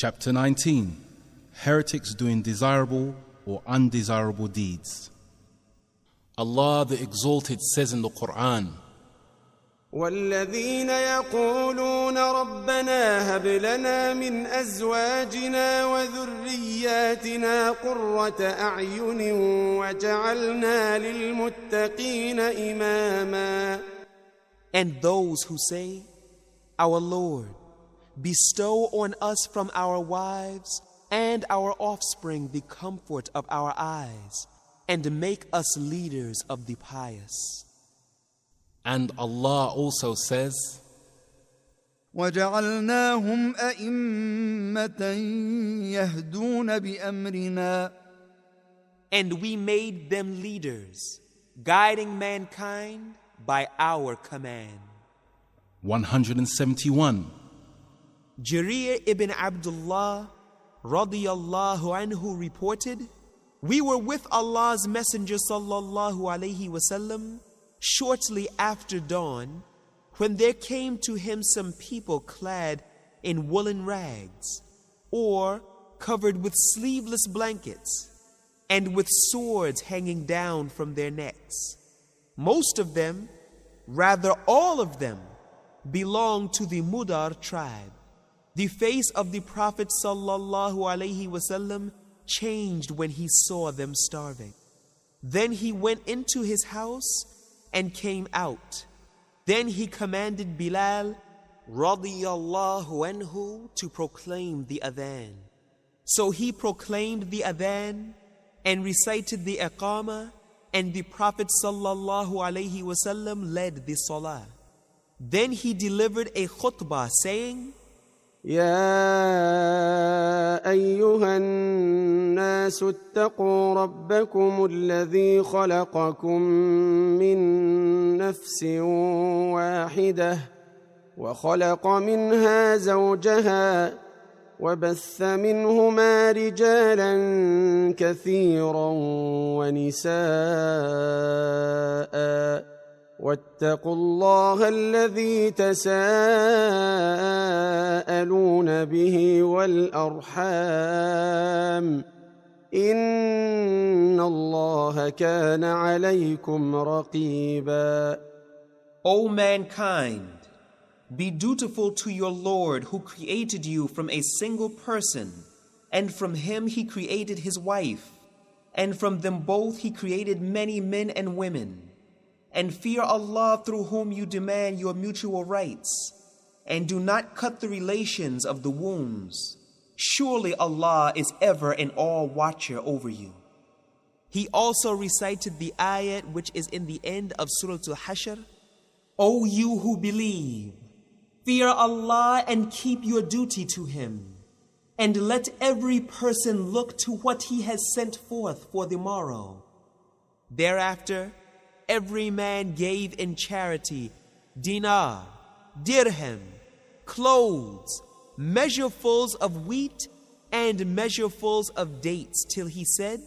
Chapter 19. Heretics doing desirable or undesirable deeds. Allah the Exalted says in the Quran, والذين يقولون ربنا هب لنا من أزواجنا وذرياتنا قرة أعين وجعلنا للمتقين إماما. And those who say, Our Lord, bestow on us from our wives and our offspring the comfort of our eyes, and make us leaders of the pious. and Allah also says, وَجَعَلْنَاهُمْ أَئِمَّةً يَهْدُونَ بِأَمْرِنَا. And we made them leaders, guiding mankind by our command. 171. Jarir ibn Abdullah radiyallahu anhu reported, we were with Allah's Messenger sallallahu alayhi wasallam shortly after dawn, when there came to him some people clad in woolen rags, or covered with sleeveless blankets, and with swords hanging down from their necks. Most of them, rather all of them, belonged to the Mudar tribe. The face of the Prophet sallallahu alaihi wasallam changed when he saw them starving. Then he went into his house and came out. Then he commanded Bilal radiyallahu anhu to proclaim the adhan. So he proclaimed the adhan and recited the iqamah, and the Prophet sallallahu alaihi wasallam led the salah. Then he delivered a khutbah saying, يا أيها الناس اتقوا ربكم الذي خلقكم من نفس واحدة وخلق منها زوجها وبث منهما رجالا كثيرا ونساء واتقوا الله الذي تساءلون به والأرحام إن الله كان عليكم رقيبا. O mankind, be dutiful to your Lord who created you from a single person, and from him he created his wife, and from them both he created many men and women. And fear Allah through whom you demand your mutual rights, and do not cut the relations of the wombs. Surely Allah is ever and all watcher over you. He also recited the ayat which is in the end of Surah Al-Hashr. O you who believe, fear Allah and keep your duty to Him, and let every person look to what He has sent forth for the morrow. Thereafter, every man gave in charity dinar, dirham, clothes, measurefuls of wheat, and measurefuls of dates, till he said,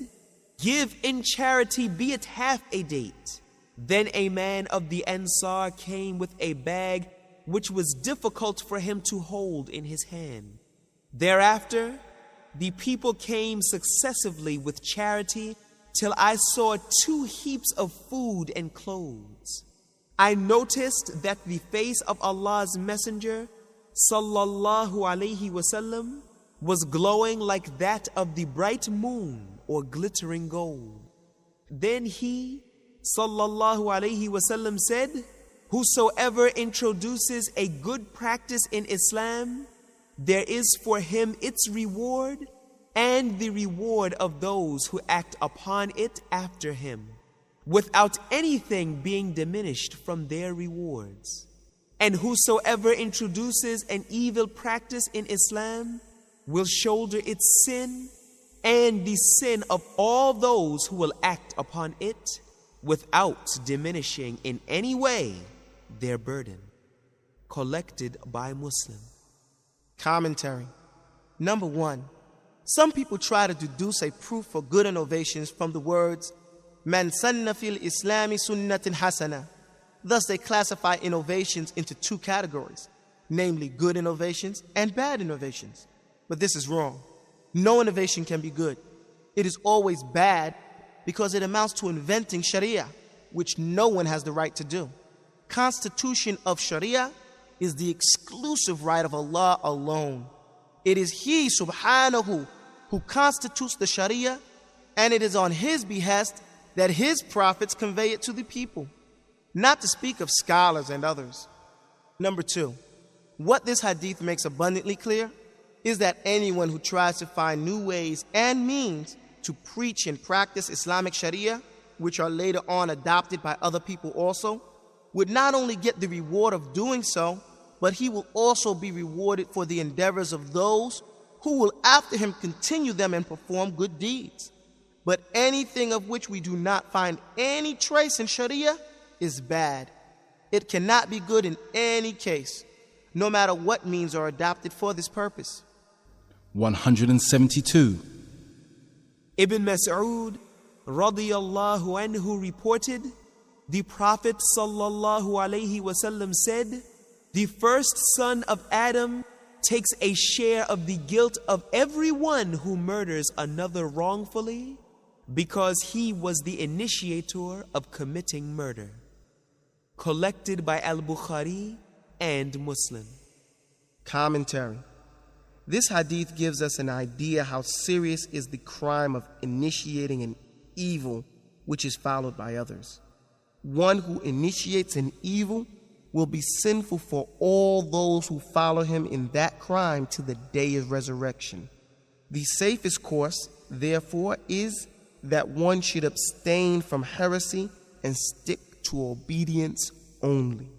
give in charity, be it half a date. Then a man of the Ansar came with a bag which was difficult for him to hold in his hand. Thereafter, the people came successively with charity, till I saw 2 heaps of food and clothes. I noticed that the face of Allah's Messenger sallallahu alaihi wasallam was glowing like that of the bright moon or glittering gold. Then he sallallahu alaihi wasallam said, whosoever introduces a good practice in Islam, there is for him its reward and the reward of those who act upon it after him, without anything being diminished from their rewards. And whosoever introduces an evil practice in Islam will shoulder its sin and the sin of all those who will act upon it, without diminishing in any way their burden. Collected by Muslim. Commentary. Number 1. Some people try to deduce a proof for good innovations from the words Man sanna fil islami sunnatin hasana. Thus they classify innovations into 2 categories, namely good innovations and bad innovations. But this is wrong. No innovation can be good. It is always bad because it amounts to inventing Sharia, which no one has the right to do. Constitution of Sharia is the exclusive right of Allah alone. It is He, subhanahu, who constitutes the Sharia, and it is on His behest that His prophets convey it to the people, not to speak of scholars and others. Number 2, what this hadith makes abundantly clear is that anyone who tries to find new ways and means to preach and practice Islamic Sharia, which are later on adopted by other people also, would not only get the reward of doing so, but he will also be rewarded for the endeavors of those who will after him continue them and perform good deeds. But anything of which we do not find any trace in Sharia is bad. It cannot be good in any case, no matter what means are adopted for this purpose. 172. Ibn Mas'ud radiyallahu anhu reported, the Prophet sallallahu alaihi wasallam said, the first son of Adam takes a share of the guilt of everyone who murders another wrongfully because he was the initiator of committing murder. Collected by al-Bukhari and Muslim. Commentary. This hadith gives us an idea how serious is the crime of initiating an evil which is followed by others. One who initiates an evil will be sinful for all those who follow him in that crime to the day of resurrection. The safest course, therefore, is that one should abstain from heresy and stick to obedience only.